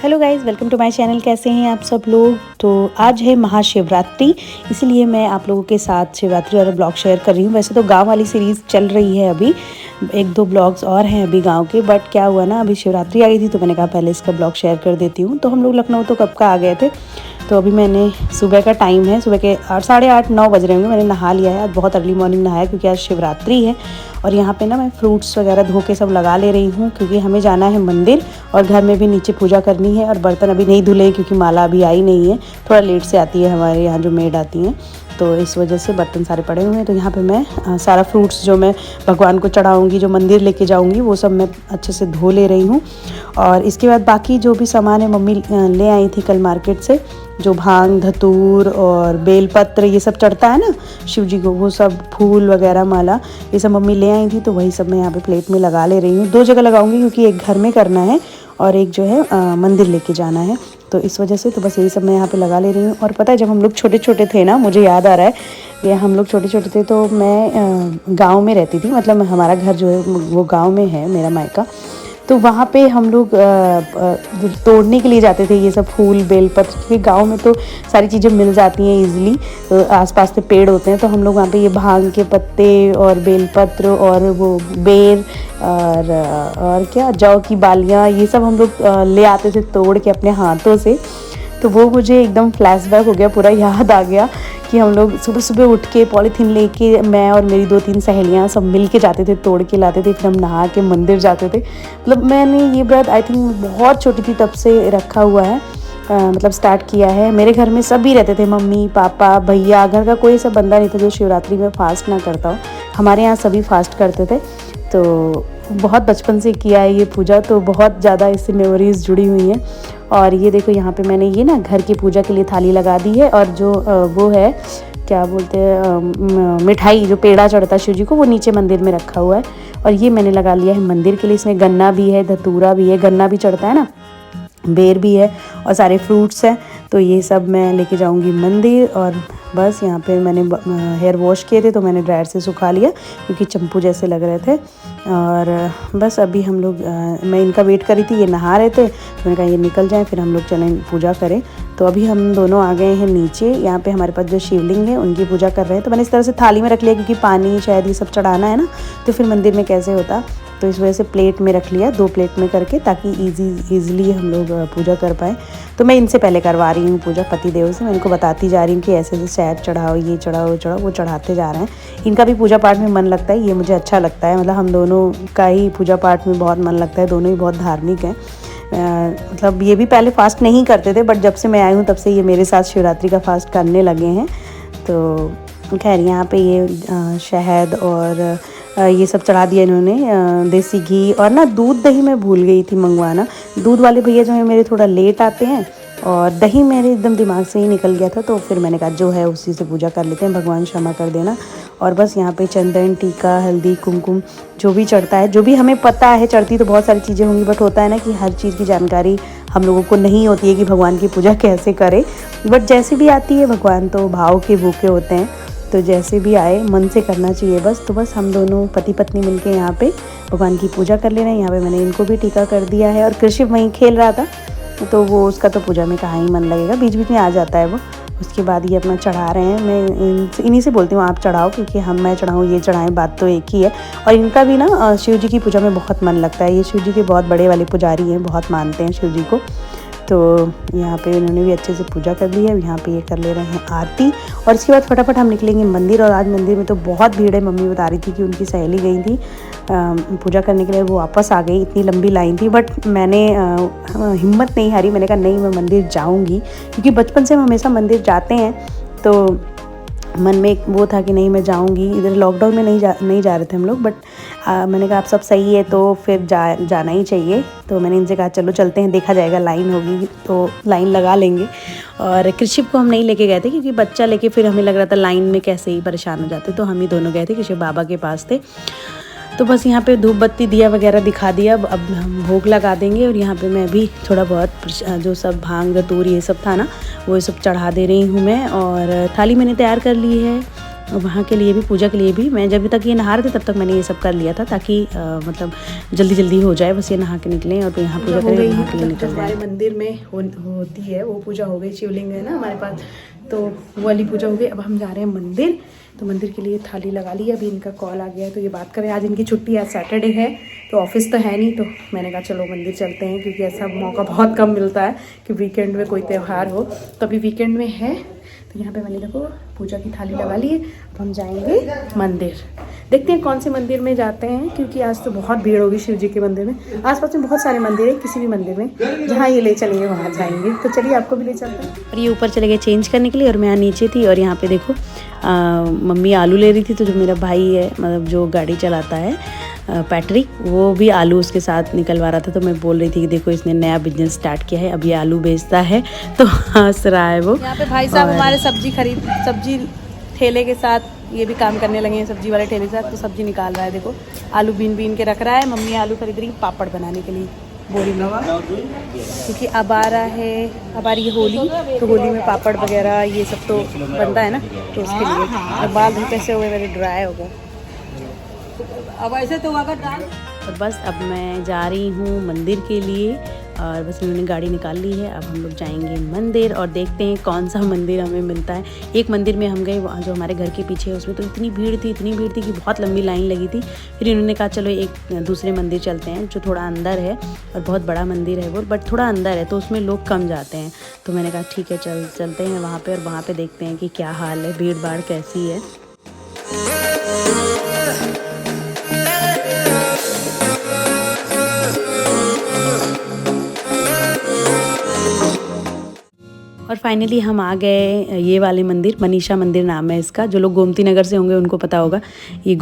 Hello guys, welcome to my channel. कैसे हैं आप सब लोग। तो आज है महाशिवरात्रि, इसीलिए मैं आप लोगों के साथ शिवरात्रि वाला ब्लॉग शेयर कर रही हूँ। वैसे तो गांव वाली सीरीज़ चल रही है, अभी एक दो ब्लॉग्स और हैं अभी गांव के, बट क्या हुआ ना, अभी शिवरात्रि आ गई थी तो मैंने कहा पहले इसका ब्लॉग शेयर कर देती हूँ। तो हम लोग लखनऊ तो कब का आ गए थे, तो अभी मैंने सुबह का टाइम है, सुबह के 8:30-9 बज रहे होंगे, मैंने नहा लिया है। आज बहुत अर्ली मॉर्निंग नहाया क्योंकि आज शिवरात्रि है। और यहाँ पे ना मैं फ्रूट्स वगैरह धो के सब लगा ले रही हूँ क्योंकि हमें जाना है मंदिर और घर में भी नीचे पूजा करनी है। और बर्तन अभी नहीं धुले क्योंकि माला अभी आई नहीं है, थोड़ा लेट से आती है हमारे यहाँ जो मेड आती हैं, तो इस वजह से बर्तन सारे पड़े हुए हैं। तो यहाँ पे मैं सारा फ्रूट्स जो मैं भगवान को चढ़ाऊँगी, जो मंदिर लेके जाऊँगी, वो सब मैं अच्छे से धो ले रही हूँ। और इसके बाद बाकी जो भी सामान है मम्मी ले आई थी कल मार्केट से, जो भांग धतूर और बेलपत्र ये सब चढ़ता है ना शिव जी को, वो सब फूल वगैरह माला ये सब मम्मी ले आई थी। तो वही सब मैं यहाँ पे प्लेट में लगा ले रही हूँ। 2 जगह लगाऊंगी क्योंकि एक घर में करना है और एक जो है मंदिर लेके जाना है, तो इस वजह से तो बस यही सब मैं यहाँ पे लगा ले रही हूँ। और पता है जब हम लोग छोटे छोटे थे ना, मुझे याद आ रहा है कि हम लोग छोटे छोटे थे तो मैं गाँव में रहती थी, मतलब हमारा घर जो है वो गाँव में है, मेरा मायका। तो वहाँ पे हम लोग तोड़ने के लिए जाते थे ये सब फूल बेलपत्र, क्योंकि गांव में तो सारी चीज़ें मिल जाती हैं इजीली, तो आसपास से पेड़ होते हैं। तो हम लोग वहाँ पे ये भांग के पत्ते और बेलपत्र और वो बेर और क्या जौ की बालियाँ, ये सब हम लोग ले आते थे तोड़ के अपने हाथों से। तो वो मुझे एकदम फ्लैशबैक हो गया, पूरा याद आ गया कि हम लोग सुबह सुबह उठ के पॉलीथीन लेके, मैं और मेरी 2-3 सहेलियां सब मिल के जाते थे, तोड़ के लाते थे, फिर हम नहा के मंदिर जाते थे। मतलब मैंने ये व्रत आई थिंक बहुत छोटी थी तब से रखा हुआ है, मतलब स्टार्ट किया है। मेरे घर में सभी रहते थे, मम्मी पापा भैया, घर का कोई ऐसा बंदा नहीं था जो शिवरात्रि में फास्ट ना करता हो। हमारे यहाँ सभी फास्ट करते थे, तो बहुत बचपन से किया है ये पूजा, तो बहुत ज़्यादा इससे मेमोरीज़ जुड़ी हुई हैं। और ये देखो यहाँ पे मैंने ये ना घर की पूजा के लिए थाली लगा दी है, और जो वो है क्या बोलते हैं मिठाई, जो पेड़ा चढ़ता है शिव जी को, वो नीचे मंदिर में रखा हुआ है। और ये मैंने लगा लिया है मंदिर के लिए, इसमें गन्ना भी है, धतूरा भी है, गन्ना भी चढ़ता है ना, बेर भी है और सारे फ्रूट्स हैं। तो ये सब मैं लेके जाऊंगी मंदिर। और बस यहाँ पे मैंने हेयर वॉश किए थे तो मैंने ड्रायर से सुखा लिया क्योंकि चंपू जैसे लग रहे थे। और बस अभी हम लोग मैं इनका वेट कर रही थी, ये नहा रहे थे, तो मैंने कहा ये निकल जाए फिर हम लोग चलें पूजा करें। तो अभी हम दोनों आ गए हैं नीचे, यहाँ पे हमारे पास जो शिवलिंग है उनकी पूजा कर रहे हैं। तो मैंने इस तरह से थाली में रख लिया क्योंकि पानी शायद ये सब चढ़ाना है ना, तो फिर मंदिर में कैसे होता, तो इस वजह से प्लेट में रख लिया, 2 प्लेट में करके, ताकि ईज़िली हम लोग पूजा कर पाएँ। तो मैं इनसे पहले करवा रही हूँ पूजा पति देव से, मैं इनको बताती जा रही हूँ कि ऐसे ऐसे शहद चढ़ाओ, ये चढ़ाओ वो चढ़ाओ, वो चढ़ाते जा रहे हैं। इनका भी पूजा पाठ में मन लगता है, ये मुझे अच्छा लगता है, मतलब हम दोनों का ही पूजा पाठ में बहुत मन लगता है, दोनों ही बहुत धार्मिक हैं। मतलब ये भी पहले फास्ट नहीं करते थे, बट जब से मैं आई हूँ तब से ये मेरे साथ शिवरात्रि का फास्ट करने लगे हैं। तो खैर यहाँ पे ये शहद और ये सब चढ़ा दिया इन्होंने, देसी घी और ना दूध दही मैं भूल गई थी मंगवाना। दूध वाले भैया जो है मेरे थोड़ा लेट आते हैं, और दही मेरे एकदम दिमाग से ही निकल गया था, तो फिर मैंने कहा जो है उसी से पूजा कर लेते हैं, भगवान क्षमा कर देना। और बस यहाँ पे चंदन टीका हल्दी कुमकुम जो भी चढ़ता है, जो भी हमें पता है, चढ़ती तो बहुत सारी चीज़ें होंगी, बट होता है ना कि हर चीज़ की जानकारी हम लोगों को नहीं होती है कि भगवान की पूजा कैसे करें, बट जैसे भी आती है, भगवान तो भाव के भूखे होते हैं, तो जैसे भी आए मन से करना चाहिए बस। तो बस हम दोनों पति पत्नी मिलके यहाँ पे भगवान की पूजा कर ले रहे हैं। यहाँ पे मैंने इनको भी टीका कर दिया है, और कृषि वहीं खेल रहा था, तो वो उसका तो पूजा में कहाँ ही मन लगेगा, बीच बीच में आ जाता है वो। उसके बाद ये अपना चढ़ा रहे हैं, मैं इन्हीं से बोलती हूँ आप चढ़ाओ, क्योंकि मैं चढ़ाऊँ ये चढ़ाएं, बात तो एक ही है। और इनका भी ना शिव जी की पूजा में बहुत मन लगता है, ये शिव जी के बहुत बड़े वाले पुजारी हैं, बहुत मानते हैं शिव जी को। तो यहाँ पे उन्होंने भी अच्छे से पूजा कर ली है। यहाँ पे ये कर ले रहे हैं आरती, और इसके बाद फटाफट हम निकलेंगे मंदिर। और आज मंदिर में तो बहुत भीड़ है, मम्मी बता रही थी कि उनकी सहेली गई थी पूजा करने के लिए, वो वापस आ गई, इतनी लंबी लाइन थी, बट मैंने हिम्मत नहीं हारी, मैंने कहा नहीं मैं मंदिर जाऊँगी, क्योंकि बचपन से हम हमेशा मंदिर जाते हैं, तो मन में एक वो था कि नहीं मैं जाऊंगी। इधर लॉकडाउन में नहीं जा रहे थे हम लोग, बट मैंने कहा आप सब सही है तो फिर जाना ही चाहिए। तो मैंने इनसे कहा चलो चलते हैं, देखा जाएगा, लाइन होगी तो लाइन लगा लेंगे। और कृषिप को हम नहीं लेके गए थे क्योंकि बच्चा लेके फिर हमें लग रहा था लाइन में कैसे ही परेशान हो जाते, तो हम ही दोनों गए थे, कृषिप बाबा के पास थे। तो बस यहाँ पे धूप बत्ती दिया वगैरह दिखा दिया। अब हम भोग लगा देंगे और यहाँ पे मैं भी थोड़ा बहुत जो सब भांग धतूर ये सब था ना वो सब चढ़ा दे रही हूँ मैं। और थाली मैंने तैयार कर ली है और वहाँ के लिए भी, पूजा के लिए भी। मैं जब तक ये नहा रहे थे तब तक मैंने ये सब कर लिया था ताकि मतलब जल्दी जल्दी हो जाए, बस ये नहा के निकलें और यहाँ पूजा करें, नहा के लिए निकल जाए। हमारे मंदिर में होती है वो पूजा हो गई, शिवलिंग है ना हमारे पास, तो वो वाली पूजा हो गई। अब हम जा रहे हैं मंदिर, तो मंदिर के लिए थाली लगा ली। अभी इनका कॉल आ गया है तो ये बात करें। आज इनकी छुट्टी, आज सैटरडे है तो ऑफिस तो है नहीं, तो मैंने कहा चलो मंदिर चलते हैं क्योंकि ऐसा मौका बहुत कम मिलता है कि वीकेंड में कोई त्यौहार हो। तो अभी वीकेंड में है तो यहाँ पे मैंने देखो पूजा की थाली लगा ली है। अब हम जाएंगे मंदिर, देखते हैं कौन से मंदिर में जाते हैं क्योंकि आज तो बहुत भीड़ होगी शिव जी के मंदिर में। आसपास में बहुत सारे मंदिर है, किसी भी मंदिर में जहाँ ये ले चलेंगे वहाँ जाएंगे। तो चलिए आपको भी ले चलते हैं। और ये ऊपर चले गए चेंज करने के लिए और मैं यहाँ नीचे थी। और यहाँ पे देखो मम्मी आलू ले रही थी, तो जो मेरा भाई है मतलब जो गाड़ी चलाता है पैट्रिक, वो भी आलू उसके साथ निकलवा रहा था। तो मैं बोल रही थी कि देखो इसने नया बिजनेस स्टार्ट किया है, अब ये आलू बेचता है, तो हंस रहा है वो। यहाँ पे भाई साहब हमारे सब्जी ठेले के साथ ये भी काम करने लगे हैं, सब्जी वाले ठेले के साथ। तो सब्जी निकाल रहा है, देखो आलू बीन के रख रहा है। मम्मी आलू खरीद रही पापड़ बनाने के लिए बोरी में, क्योंकि अब आ रहा है, अब आ रही है होली, तो होली में पापड़ वगैरह ये सब तो बनता है ना, तो उसके लिए। और बाल भी कैसे हुए मेरे, ड्राई हो गए अब ऐसे तो और बस अब मैं जा रही हूँ मंदिर के लिए। और बस इन्होंने गाड़ी निकाल ली है, अब हम लोग जाएंगे मंदिर और देखते हैं कौन सा मंदिर हमें मिलता है। एक मंदिर में हम गए वहाँ जो हमारे घर के पीछे है, उसमें तो इतनी भीड़ थी कि बहुत लंबी लाइन लगी थी। फिर इन्होंने कहा चलो एक दूसरे मंदिर चलते हैं जो थोड़ा अंदर है, और बहुत बड़ा मंदिर है वो, बट थोड़ा अंदर है तो उसमें लोग कम जाते हैं। तो मैंने कहा ठीक है चलते हैं वहाँ पर, और वहाँ पर देखते हैं कि क्या हाल है, भीड़ भाड़ कैसी है। और फाइनली हम आ गए ये वाले मंदिर, मनीषा मंदिर नाम है इसका। जो लोग गोमती नगर से होंगे उनको पता होगा ये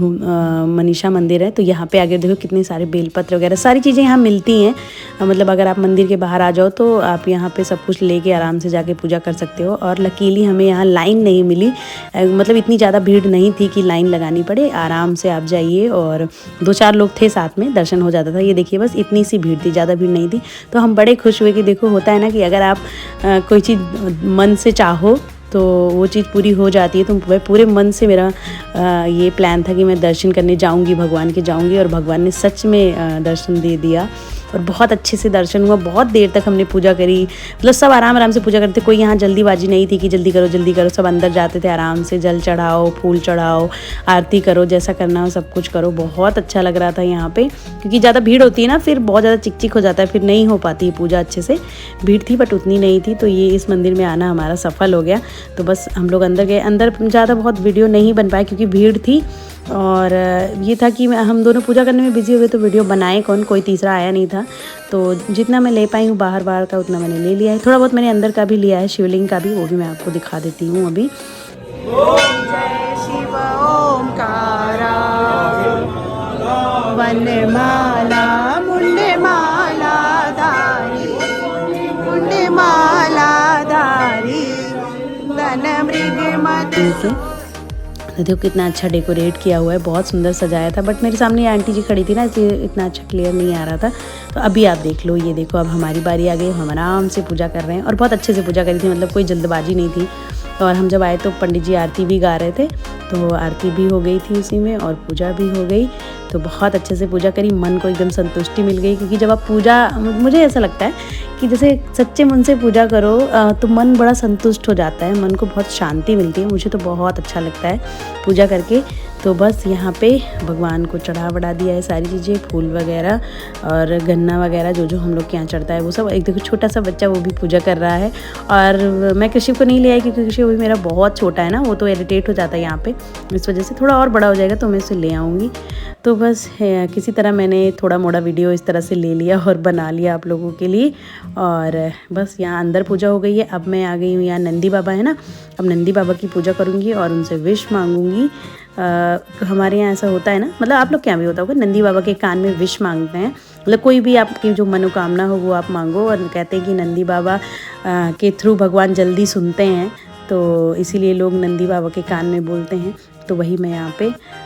मनीषा मंदिर है। तो यहाँ पे आगे देखो कितने सारे बेलपत्र वगैरह सारी चीज़ें यहाँ मिलती हैं। मतलब अगर आप मंदिर के बाहर आ जाओ तो आप यहाँ पे सब कुछ लेके आराम से जाके पूजा कर सकते हो। और लकीली हमें यहाँ लाइन नहीं मिली, मतलब इतनी ज़्यादा भीड़ नहीं थी कि लाइन लगानी पड़े, आराम से आप जाइए। और 2-4 लोग थे साथ में, दर्शन हो जाता था। ये देखिए बस इतनी सी भीड़ थी, ज़्यादा भीड़ नहीं थी। तो हम बड़े खुश हुए कि देखो होता है ना कि अगर आप कोई चीज़ मन से चाहो तो वो चीज़ पूरी हो जाती है। तो मैं पूरे मन से मेरा ये प्लान था कि मैं दर्शन करने जाऊंगी, भगवान के जाऊंगी, और भगवान ने सच में दर्शन दे दिया। और बहुत अच्छे से दर्शन हुआ। बहुत देर तक हमने पूजा करी, मतलब सब आराम से पूजा करते। कोई यहाँ जल्दीबाजी नहीं थी कि जल्दी करो। सब अंदर जाते थे आराम से, जल चढ़ाओ, फूल चढ़ाओ, आरती करो, जैसा करना हो सब कुछ करो। बहुत अच्छा लग रहा था यहाँ पे, क्योंकि ज़्यादा भीड़ होती है ना फिर बहुत ज़्यादा चिक हो जाता है, फिर नहीं हो पाती है पूजा अच्छे से। भीड़ थी बट उतनी नहीं थी। तो ये इस मंदिर में आना हमारा सफल हो गया। तो बस हम लोग अंदर गए। अंदर ज़्यादा बहुत वीडियो नहीं बन पाए क्योंकि भीड़ थी, और ये था कि हम दोनों पूजा करने में बिजी हो गए तो वीडियो बनाए कौन, कोई तीसरा आया नहीं था। तो जितना मैं ले पाई हूँ बाहर का उतना मैंने ले लिया है। थोड़ा बहुत मैंने अंदर का भी लिया है, शिवलिंग का भी, वो भी मैं आपको दिखा देती हूँ अभी। ओम जय शिव ओंकारा वनमाला मुंडमाला धारी वन मृग मत। देखो कितना अच्छा डेकोरेट किया हुआ है, बहुत सुंदर सजाया था। बट मेरे सामने आंटी जी खड़ी थी ना, इसलिए इतना अच्छा क्लियर नहीं आ रहा था। तो अभी आप देख लो, ये देखो अब हमारी बारी आ गई, हम आराम से पूजा कर रहे हैं। और बहुत अच्छे से पूजा करी थी, मतलब कोई जल्दबाजी नहीं थी। और हम जब आए तो पंडित जी आरती भी गा रहे थे, तो आरती भी हो गई थी उसी में और पूजा भी हो गई। तो बहुत अच्छे से पूजा करी, मन को एकदम संतुष्टि मिल गई। क्योंकि जब आप पूजा, मुझे ऐसा लगता है कि जैसे सच्चे मन से पूजा करो तो मन बड़ा संतुष्ट हो जाता है, मन को बहुत शांति मिलती है। मुझे तो बहुत अच्छा लगता है पूजा करके। तो बस यहाँ पे भगवान को चढ़ा बढ़ा दिया है सारी चीज़ें, फूल वगैरह और गन्ना वगैरह जो हम लोग के यहाँ चढ़ता है वो सब। एक देखो छोटा सा बच्चा वो भी पूजा कर रहा है। और मैं कृषि को नहीं ले आई क्योंकि कृषि भी मेरा बहुत छोटा है ना, वो तो इरिटेट हो जाता है यहाँ पे, इस वजह से। थोड़ा और बड़ा हो जाएगा तो मैं उसे ले आऊँगी। तो बस किसी तरह मैंने थोड़ा मोड़ा वीडियो इस तरह से ले लिया और बना लिया आप लोगों के लिए। और बस यहाँ अंदर पूजा हो गई है। अब मैं आ गई हूँ यहाँ नंदी बाबा है ना, अब नंदी बाबा की पूजा करूँगी और उनसे विश मांगूंगी। हमारे यहाँ ऐसा होता है ना, मतलब आप लोग क्या भी होता होगा, नंदी बाबा के कान में विश मांगते हैं। मतलब कोई भी आपकी जो मनोकामना हो वो आप मांगो, और कहते हैं कि नंदी बाबा के थ्रू भगवान जल्दी सुनते हैं। तो इसीलिए लोग नंदी बाबा के कान में बोलते हैं। तो वही मैं यहाँ पे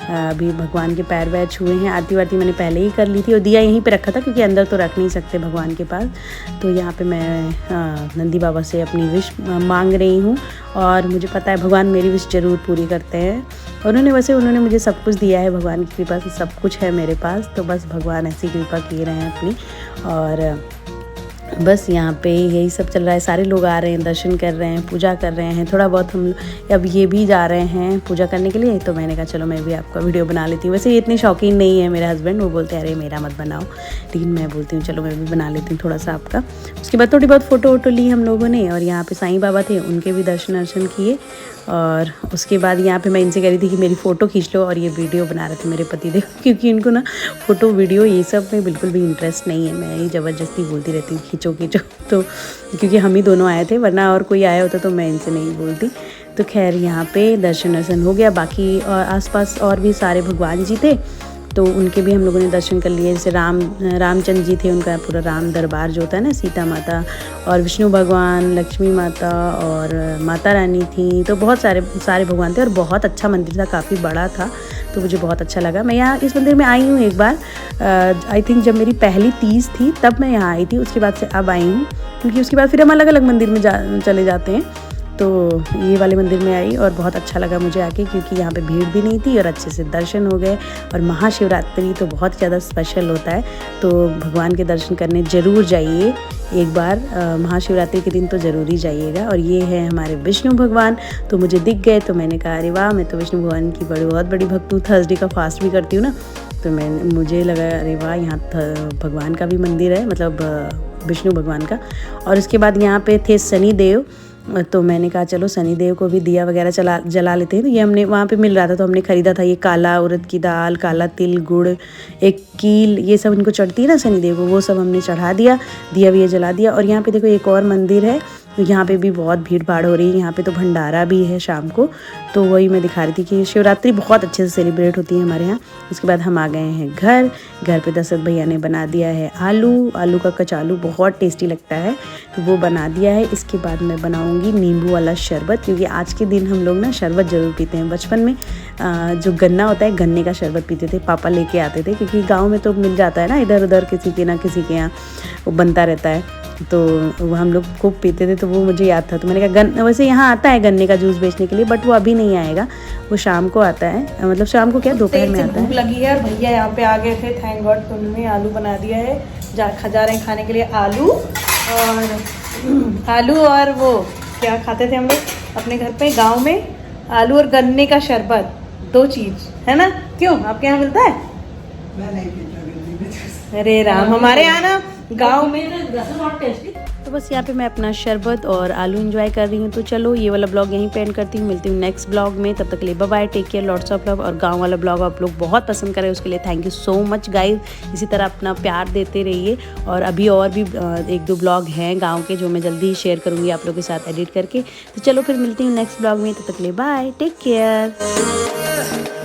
अभी भगवान के पैर वैर छुए हैं। आरती वारती मैंने पहले ही कर ली थी और दिया यहीं पे रखा था क्योंकि अंदर तो रख नहीं सकते भगवान के पास। तो यहाँ पे मैं नंदी बाबा से अपनी विश मांग रही हूँ और मुझे पता है भगवान मेरी विश ज़रूर पूरी करते हैं। उन्होंने मुझे सब कुछ दिया है, भगवान की कृपा से सब कुछ है मेरे पास। तो बस भगवान ऐसी कृपा किए रहे हैं अपनी। और बस यहाँ पे यही सब चल रहा है। सारे लोग आ रहे हैं, दर्शन कर रहे हैं, पूजा कर रहे हैं। थोड़ा बहुत हम अब ये भी जा रहे हैं पूजा करने के लिए। तो मैंने कहा चलो मैं भी आपका वीडियो बना लेती हूँ। वैसे ये इतनी शौकीन नहीं है मेरे हस्बैंड, वो बोलते हैं अरे मेरा मत बनाओ, लेकिन मैं बोलती हूँ चलो मैं भी बना लेती हूँ थोड़ा सा आपका। उसके बाद थोड़ी बहुत फ़ोटो वोटो ली हम लोगों ने और यहाँ पे साईं बाबा थे, उनके भी दर्शन वर्शन किए। और उसके बाद यहाँ पे मैं इनसे कह रही थी कि मेरी फ़ोटो खींच लो, और ये वीडियो बना रहे थे मेरे पति देव, क्योंकि इनको ना फ़ोटो वीडियो ये सब में बिल्कुल भी इंटरेस्ट नहीं है। मैं ही ज़बरदस्ती बोलती रहती हूँ खींचो खींचो, तो क्योंकि हम ही दोनों आए थे, वरना और कोई आया होता तो मैं इनसे नहीं बोलती। तो खैर यहाँ पे दर्शन वर्शन हो गया। बाकी और आसपास और भी सारे भगवान जी थे, तो उनके भी हम लोगों ने दर्शन कर लिए। जैसे रामचंद्र जी थे, उनका पूरा राम दरबार जो होता है ना, सीता माता और विष्णु भगवान, लक्ष्मी माता और माता रानी थी। तो बहुत सारे भगवान थे और बहुत अच्छा मंदिर था, काफ़ी बड़ा था। तो मुझे बहुत अच्छा लगा। मैं यहाँ इस मंदिर में आई हूँ एक बार, आई थिंक जब मेरी पहली तीज थी तब मैं यहाँ आई थी। उसके बाद से अब आई हूँ, क्योंकि उसके बाद फिर हम अलग अलग मंदिर में चले जाते हैं। तो ये वाले मंदिर में आई और बहुत अच्छा लगा मुझे आके, क्योंकि यहाँ पे भीड़ भी नहीं थी और अच्छे से दर्शन हो गए। और महाशिवरात्रि तो बहुत ज़्यादा स्पेशल होता है, तो भगवान के दर्शन करने ज़रूर जाइए एक बार। महाशिवरात्रि के दिन तो ज़रूर ही जाइएगा। और ये है हमारे विष्णु भगवान, तो मुझे दिख गए तो मैंने कहा अरे वाह, मैं तो विष्णु भगवान की बहुत बड़ी भक्त हूँ। थर्सडे का फास्ट भी करती हूँ ना, तो मुझे लगा अरे वाह, यहाँ भगवान का भी मंदिर है, मतलब विष्णु भगवान का। और उसके बाद यहाँ पे थे शनि देव, तो मैंने कहा चलो शनि देव को भी दिया वगैरह जला लेते हैं। तो ये हमने वहाँ पे मिल रहा था, तो हमने ख़रीदा था। ये काला उड़द की दाल, काला तिल, गुड़, एक कील, ये सब इनको चढ़ती है ना शनि देव को, वो सब हमने चढ़ा दिया भी जला दिया। और यहाँ पे देखो एक और मंदिर है, तो यहाँ पे भी बहुत भीड़ भाड़ हो रही है। यहाँ पे तो भंडारा भी है शाम को, तो वही मैं दिखा रही थी कि शिवरात्रि बहुत अच्छे से सेलिब्रेट होती है हमारे यहाँ। उसके बाद हम आ गए हैं घर पे दशरथ भैया ने बना दिया है आलू का कचालू, बहुत टेस्टी लगता है, तो वो बना दिया है। इसके बाद मैं बनाऊँगी नींबू वाला शरबत, क्योंकि आज के दिन हम लोग ना शरबत ज़रूर पीते हैं। बचपन में जो गन्ना होता है, गन्ने का शरबत पीते थे, पापा लेके आते थे, क्योंकि गाँव में तो मिल जाता है ना इधर उधर, किसी के यहाँ वो बनता रहता है, तो वो हम लोग खूब पीते थे। तो वो मुझे याद था, तो मैंने कहा वैसे यहाँ आता है गन्ने का जूस बेचने के लिए, बट वो अभी नहीं आएगा, वो शाम को आता है, मतलब शाम को क्या दोपहर में आता है। भूख लगी है और भैया यहाँ पे आ गए थे, थैंक गॉड, तो उन्होंने आलू बना दिया है। जा रहे हैं खाने के लिए आलू और वो क्या खाते थे हम लोग अपने घर पे गाँव में, आलू और गन्ने का शरबत, 2 चीज़ है ना। क्यों आपके यहाँ मिलता है? मैं नहीं पीता। अरे राम, हमारे यहाँ ना गाँव में बहुत टेस्टी। तो बस यहाँ पे मैं अपना शरबत और आलू एंजॉय कर रही हूँ। तो चलो ये वाला ब्लॉग यहीं पे एंड करती हूँ, मिलती हूँ नेक्स्ट ब्लॉग में। तब तक के लिए bye bye, take care, lots of love. और गाँव वाला ब्लॉग आप लोग बहुत पसंद करें, उसके लिए thank you so much guys. इसी तरह अपना प्यार देते रहिए। और अभी और भी 1-2 ब्लॉग हैं गाँव के, जो मैं जल्दी ही शेयर करूँगी आप लोगों के साथ एडिट करके। तो चलो फिर मिलती हूँ नेक्स्ट ब्लॉग में, तब तक के लिए बाय, टेक केयर।